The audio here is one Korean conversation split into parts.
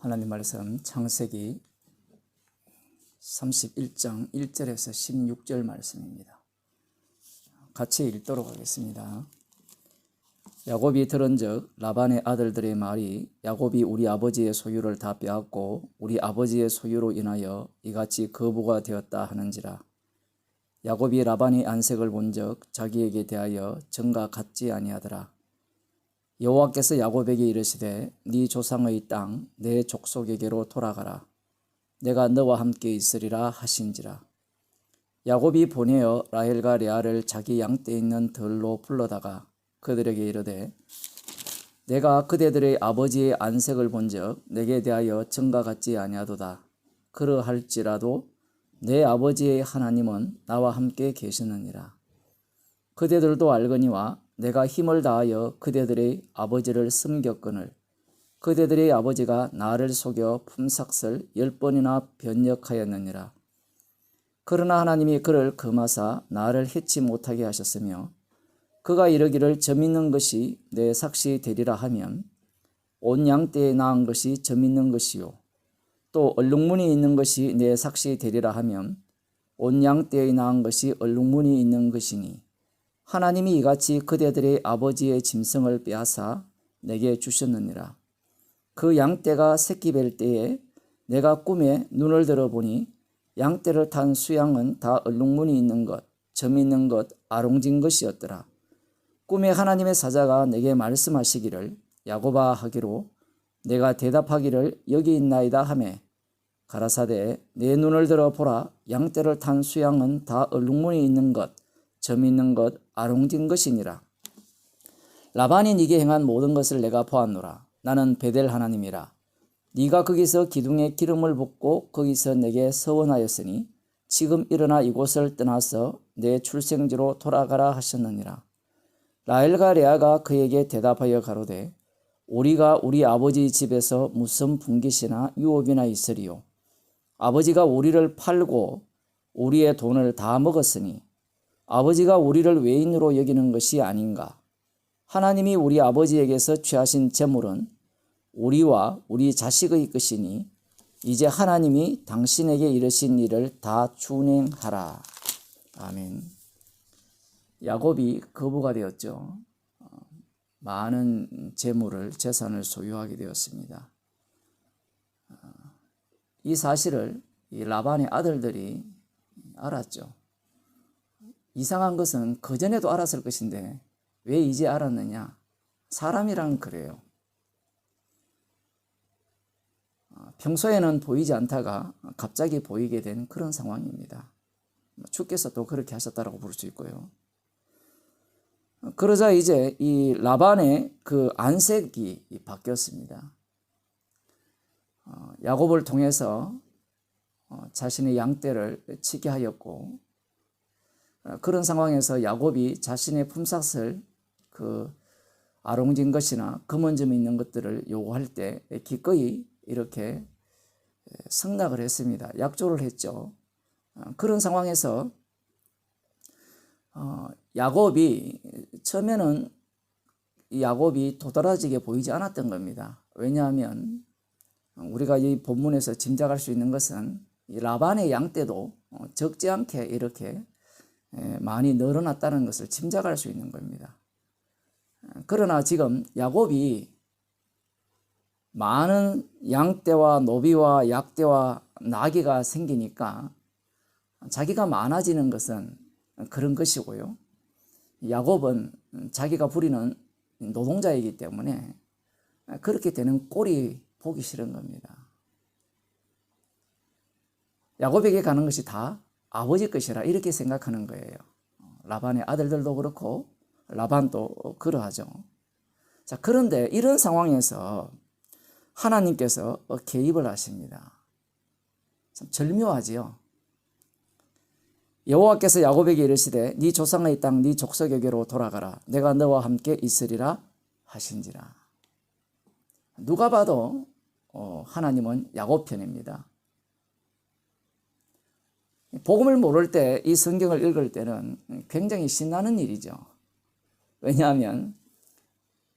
하나님 말씀 창세기 31장 1절에서 16절 말씀입니다. 같이 읽도록 하겠습니다. 야곱이 들은즉 라반의 아들들의 말이 야곱이 우리 아버지의 소유를 다 빼앗고 우리 아버지의 소유로 인하여 이같이 거부가 되었다 하는지라. 야곱이 라반의 안색을 본즉 자기에게 대하여 정과 같지 아니하더라. 여호와께서 야곱에게 이르시되 네 조상의 땅 내 족속에게로 돌아가라. 내가 너와 함께 있으리라 하신지라. 야곱이 보내어 라헬과 레아를 자기 양떼에 있는 들로 불러다가 그들에게 이르되 내가 그대들의 아버지의 안색을 본즉 내게 대하여 정과 같지 아니하도다. 그러할지라도 내 아버지의 하나님은 나와 함께 계시느니라. 그대들도 알거니와 내가 힘을 다하여 그대들의 아버지를 섬겼거늘 그대들의 아버지가 나를 속여 품삯을 10번이나 변역하였느니라. 그러나 하나님이 그를 금하사 나를 해치 못하게 하셨으며 그가 이르기를 점 있는 것이 내 삭시 되리라 하면 온 양떼에 낳은 것이 점 있는 것이요 또 얼룩무늬 있는 것이 내 삭시 되리라 하면 온 양떼에 낳은 것이 얼룩무늬 있는 것이니 하나님이 이같이 그대들의 아버지의 짐승을 빼앗아 내게 주셨느니라. 그 양떼가 새끼 뵐 때에 내가 꿈에 눈을 들어보니 양떼를 탄 수양은 다 얼룩무늬 있는 것, 점 있는 것, 아롱진 것이었더라. 꿈에 하나님의 사자가 내게 말씀하시기를 야곱아 하기로 내가 대답하기를 여기 있나이다 하매 가라사대 내 눈을 들어 보라. 양떼를 탄 수양은 다 얼룩무늬 있는 것, 점 있는 것, 아롱진 것이니라. 라반이 네게 행한 모든 것을 내가 보았노라. 나는 베델 하나님이라. 네가 거기서 기둥에 기름을 붓고 거기서 내게 서원하였으니 지금 일어나 이곳을 떠나서 내 출생지로 돌아가라 하셨느니라. 라헬과 레아가 그에게 대답하여 가로되 우리가 우리 아버지 집에서 무슨 분깃이나 유업이나 있으리요. 아버지가 우리를 팔고 우리의 돈을 다 먹었으니 아버지가 우리를 외인으로 여기는 것이 아닌가. 하나님이 우리 아버지에게서 취하신 재물은 우리와 우리 자식의 것이니 이제 하나님이 당신에게 이르신 일을 다 준행하라. 아멘. 야곱이 거부가 되었죠. 많은 재물을 재산을 소유하게 되었습니다. 이 사실을 이 라반의 아들들이 알았죠. 이상한 것은 그전에도 알았을 것인데 왜 이제 알았느냐? 사람이란 그래요. 평소에는 보이지 않다가 갑자기 보이게 된 그런 상황입니다. 주께서 또 그렇게 하셨다라고 볼 수 있고요. 그러자 이제 이 라반의 그 안색이 바뀌었습니다. 야곱을 통해서 자신의 양떼를 치게 하였고 그런 상황에서 야곱이 자신의 품삯을 그 아롱진 것이나 검은 점이 있는 것들을 요구할 때 기꺼이 이렇게 승낙을 했습니다. 약조를 했죠. 그런 상황에서 야곱이 처음에는 야곱이 도드라지게 보이지 않았던 겁니다. 왜냐하면 우리가 이 본문에서 짐작할 수 있는 것은 이 라반의 양떼도 적지 않게 이렇게 많이 늘어났다는 것을 짐작할 수 있는 겁니다. 그러나 지금 야곱이 많은 양떼와 노비와 약떼와 나귀가 생기니까 자기가 많아지는 것은 그런 것이고요. 야곱은 자기가 부리는 노동자이기 때문에 그렇게 되는 꼴이 보기 싫은 겁니다. 야곱에게 가는 것이 다 아버지 것이라 이렇게 생각하는 거예요. 라반의 아들들도 그렇고 라반도 그러하죠. 자, 그런데 이런 상황에서 하나님께서 개입을 하십니다. 참 절묘하지요. 여호와께서 야곱에게 이르시되 네 조상의 땅 네 족속에게로 돌아가라. 내가 너와 함께 있으리라 하신지라. 누가 봐도 하나님은 야곱 편입니다. 복음을 모를 때 이 성경을 읽을 때는 굉장히 신나는 일이죠. 왜냐하면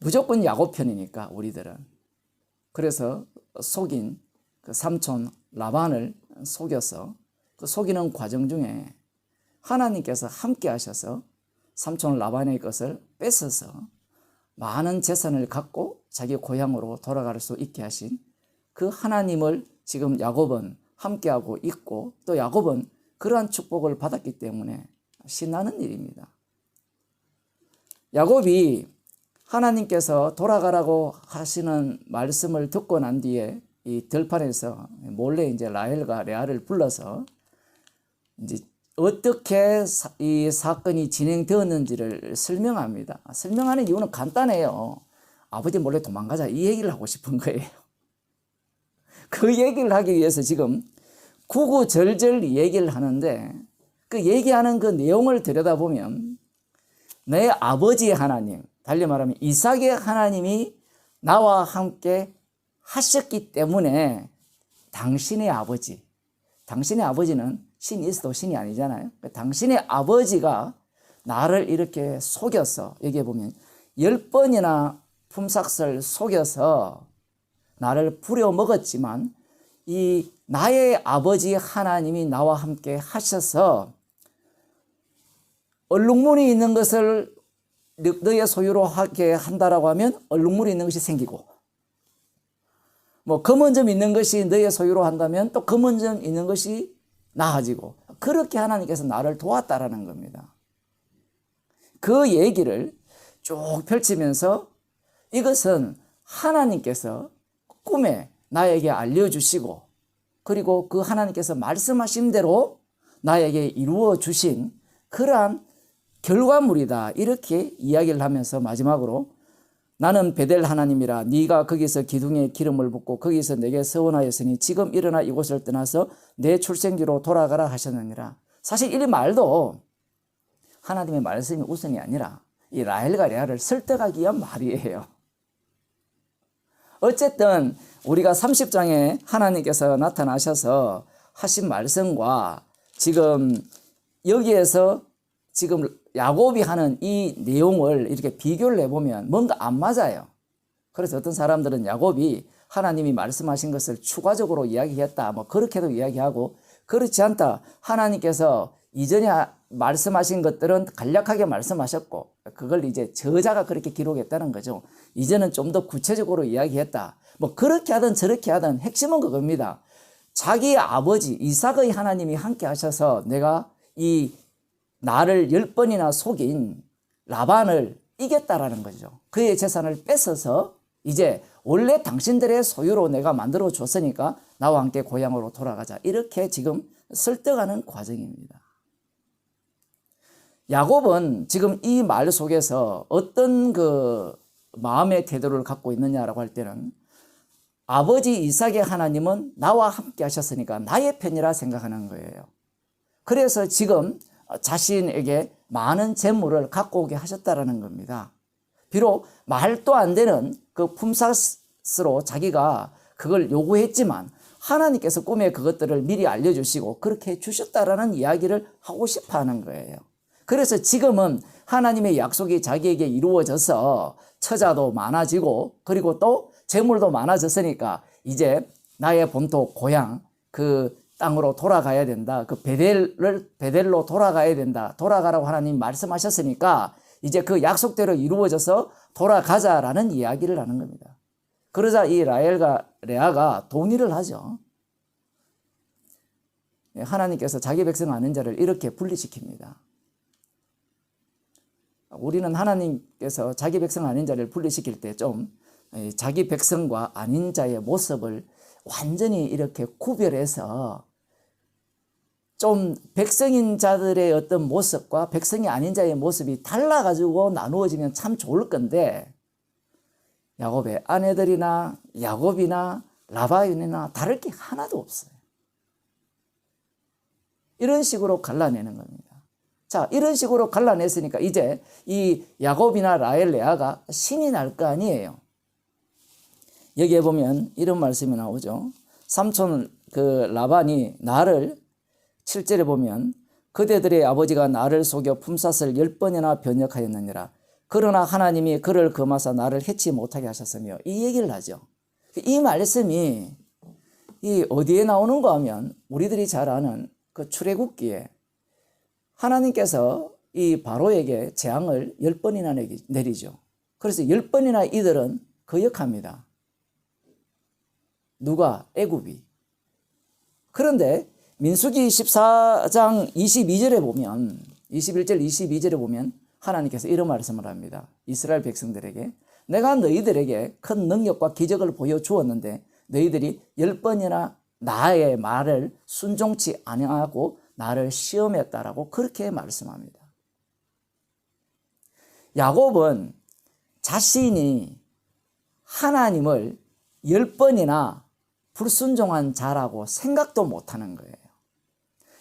무조건 야곱 편이니까 우리들은. 그래서 속인 그 삼촌 라반을 속여서 그 속이는 과정 중에 하나님께서 함께 하셔서 삼촌 라반의 것을 뺏어서 많은 재산을 갖고 자기 고향으로 돌아갈 수 있게 하신 그 하나님을 지금 야곱은 함께하고 있고, 또 야곱은 그러한 축복을 받았기 때문에 신나는 일입니다. 야곱이 하나님께서 돌아가라고 하시는 말씀을 듣고 난 뒤에 이 들판에서 몰래 이제 라헬과 레아를 불러서 이제 어떻게 이 사건이 진행되었는지를 설명합니다. 설명하는 이유는 간단해요. 아버지 몰래 도망가자, 이 얘기를 하고 싶은 거예요. 그 얘기를 하기 위해서 지금 구구절절 얘기를 하는데, 그 얘기하는 그 내용을 들여다보면 내 아버지의 하나님, 달리 말하면 이삭의 하나님이 나와 함께 하셨기 때문에 당신의 아버지는 신이 있어도 신이 아니잖아요. 당신의 아버지가 나를 이렇게 속였어. 여기에 보면 10번이나 품삯을 속여서 나를 부려먹었지만 이 나의 아버지 하나님이 나와 함께 하셔서 얼룩무늬 있는 것을 너의 소유로 하게 한다라고 하면 얼룩무늬 있는 것이 생기고, 뭐 검은 점 있는 것이 너의 소유로 한다면 또 검은 점 있는 것이 나아지고, 그렇게 하나님께서 나를 도왔다라는 겁니다. 그 얘기를 쭉 펼치면서 이것은 하나님께서 꿈에 나에게 알려주시고, 그리고 그 하나님께서 말씀하신 대로 나에게 이루어 주신 그러한 결과물이다, 이렇게 이야기를 하면서 마지막으로 나는 베델 하나님이라 네가 거기서 기둥에 기름을 붓고 거기서 내게 서원하였으니 지금 일어나 이곳을 떠나서 내 출생지로 돌아가라 하셨느니라. 사실 이 말도 하나님의 말씀이 우선이 아니라 이 라헬과 레아를 설득하기 위한 말이에요. 어쨌든 우리가 30장에 하나님께서 나타나셔서 하신 말씀과 지금 여기에서 지금 야곱이 하는 이 내용을 이렇게 비교를 해보면 뭔가 안 맞아요. 그래서 어떤 사람들은 야곱이 하나님이 말씀하신 것을 추가적으로 이야기했다, 뭐 그렇게도 이야기하고, 그렇지 않다, 하나님께서 이전에 말씀하신 것들은 간략하게 말씀하셨고 그걸 이제 저자가 그렇게 기록했다는 거죠. 이제는 좀 더 구체적으로 이야기했다, 뭐 그렇게 하든 저렇게 하든 핵심은 그겁니다. 자기 아버지 이삭의 하나님이 함께 하셔서 내가 이 나를 10번이나 속인 라반을 이겼다라는 거죠. 그의 재산을 뺏어서 이제 원래 당신들의 소유로 내가 만들어 줬으니까 나와 함께 고향으로 돌아가자, 이렇게 지금 설득하는 과정입니다. 야곱은 지금 이 말 속에서 어떤 그 마음의 태도를 갖고 있느냐라고 할 때는 아버지 이삭의 하나님은 나와 함께 하셨으니까 나의 편이라 생각하는 거예요. 그래서 지금 자신에게 많은 재물을 갖고 오게 하셨다라는 겁니다. 비록 말도 안 되는 그 품삯으로 자기가 그걸 요구했지만 하나님께서 꿈에 그것들을 미리 알려주시고 그렇게 해주셨다라는 이야기를 하고 싶어 하는 거예요. 그래서 지금은 하나님의 약속이 자기에게 이루어져서 처자도 많아지고 그리고 또 재물도 많아졌으니까 이제 나의 본토 고향 그 땅으로 돌아가야 된다. 그 베델로 돌아가야 된다. 돌아가라고 하나님 말씀하셨으니까 이제 그 약속대로 이루어져서 돌아가자라는 이야기를 하는 겁니다. 그러자 이 라헬과 레아가 동의를 하죠. 하나님께서 자기 백성 아닌 자를 이렇게 분리시킵니다. 우리는 하나님께서 자기 백성 아닌 자를 분리시킬 때 좀 자기 백성과 아닌 자의 모습을 완전히 이렇게 구별해서 좀 백성인 자들의 어떤 모습과 백성이 아닌 자의 모습이 달라가지고 나누어지면 참 좋을 건데 야곱의 아내들이나 야곱이나 라반이나 다를 게 하나도 없어요. 이런 식으로 갈라내는 겁니다. 자, 이런 식으로 갈라냈으니까 이제 이 야곱이나 라헬 레아가 신이 날 거 아니에요. 여기에 보면 이런 말씀이 나오죠. 삼촌 그 라반이 나를 7절에 보면 그대들의 아버지가 나를 속여 품삯을 10번이나 변역하였느니라. 그러나 하나님이 그를 금하사 나를 해치 못하게 하셨으며 이 얘기를 하죠. 이 말씀이 이 어디에 나오는가 하면 우리들이 잘 아는 그 출애굽기에 하나님께서 이 바로에게 재앙을 10번이나 내리죠. 그래서 10번이나 이들은 거역합니다. 누가? 애굽이. 그런데 민수기 14장 22절에 보면 21절 22절에 보면 하나님께서 이런 말씀을 합니다. 이스라엘 백성들에게 내가 너희들에게 큰 능력과 기적을 보여주었는데 너희들이 10번이나 나의 말을 순종치 아니하고 나를 시험했다라고 그렇게 말씀합니다. 야곱은 자신이 하나님을 10번이나 불순종한 자라고 생각도 못하는 거예요.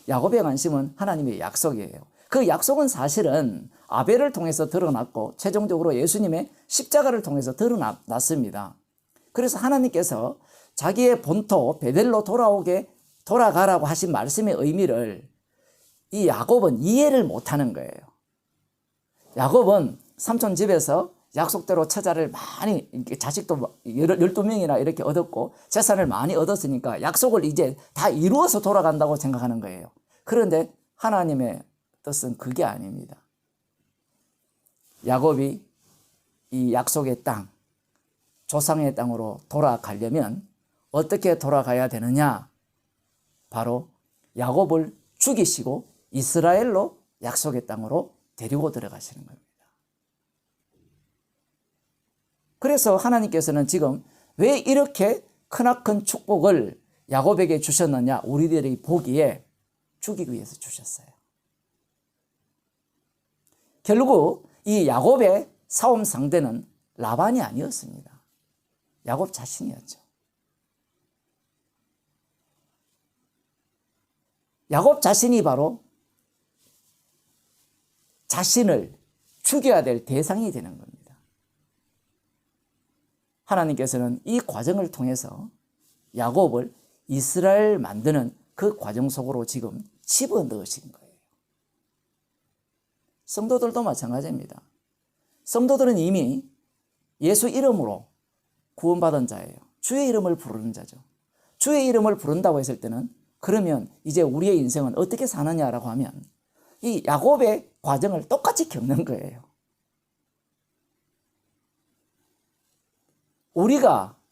야곱의 관심은 하나님의 약속이에요. 그 약속은 사실은 아벨을 통해서 드러났고 최종적으로 예수님의 십자가를 통해서 드러났습니다. 그래서 하나님께서 자기의 본토 베델로 돌아가라고 하신 말씀의 의미를 이 야곱은 이해를 못하는 거예요. 야곱은 삼촌 집에서 약속대로 처자를 많이, 자식도 12명이나 이렇게 얻었고 재산을 많이 얻었으니까 약속을 이제 다 이루어서 돌아간다고 생각하는 거예요. 그런데 하나님의 뜻은 그게 아닙니다. 야곱이 이 약속의 땅, 조상의 땅으로 돌아가려면 어떻게 돌아가야 되느냐? 바로 야곱을 죽이시고 이스라엘로 약속의 땅으로 데리고 들어가시는 겁니다. 그래서 하나님께서는 지금 왜 이렇게 크나큰 축복을 야곱에게 주셨느냐? 우리들이 보기에 죽이기 위해서 주셨어요. 결국 이 야곱의 싸움 상대는 라반이 아니었습니다. 야곱 자신이었죠. 야곱 자신이 바로 자신을 죽여야 될 대상이 되는 겁니다. 하나님께서는 이 과정을 통해서 야곱을 이스라엘 만드는 그 과정 속으로 지금 집어넣으신 거예요. 성도들도 마찬가지입니다. 성도들은 이미 예수 이름으로 구원받은 자예요. 주의 이름을 부르는 자죠. 주의 이름을 부른다고 했을 때는 그러면 이제 우리의 인생은 어떻게 사느냐라고 하면 이 야곱의 과정을 똑같이 겪는 거예요.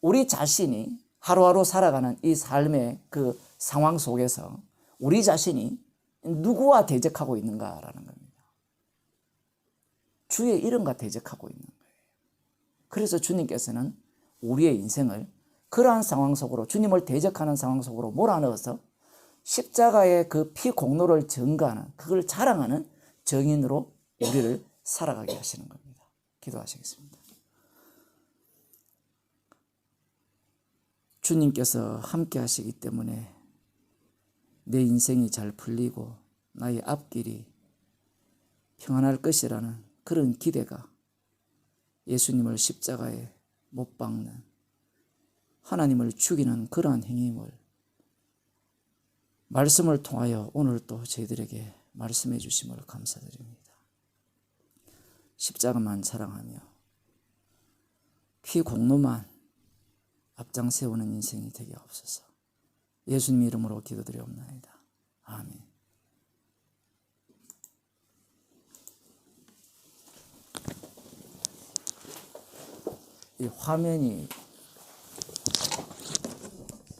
우리 자신이 하루하루 살아가는 이 삶의 그 상황 속에서 우리 자신이 누구와 대적하고 있는가라는 겁니다. 주의 이름과 대적하고 있는 거예요. 그래서 주님께서는 우리의 인생을 그러한 상황 속으로, 주님을 대적하는 상황 속으로 몰아넣어서 십자가의 그 피 공로를 증거하는, 그걸 자랑하는 증인으로 우리를 살아가게 하시는 겁니다. 기도하시겠습니다. 주님께서 함께 하시기 때문에 내 인생이 잘 풀리고 나의 앞길이 평안할 것이라는 그런 기대가 예수님을 십자가에 못 박는, 하나님을 죽이는 그러한 행위를 말씀을 통하여 오늘 또 저희들에게 말씀해 주심을 감사드립니다. 십자가만 사랑하며 피 공로만 앞장 세우는 인생이 되게 없어서 예수님 이름으로 기도드리옵나이다. 아멘. 이 화면이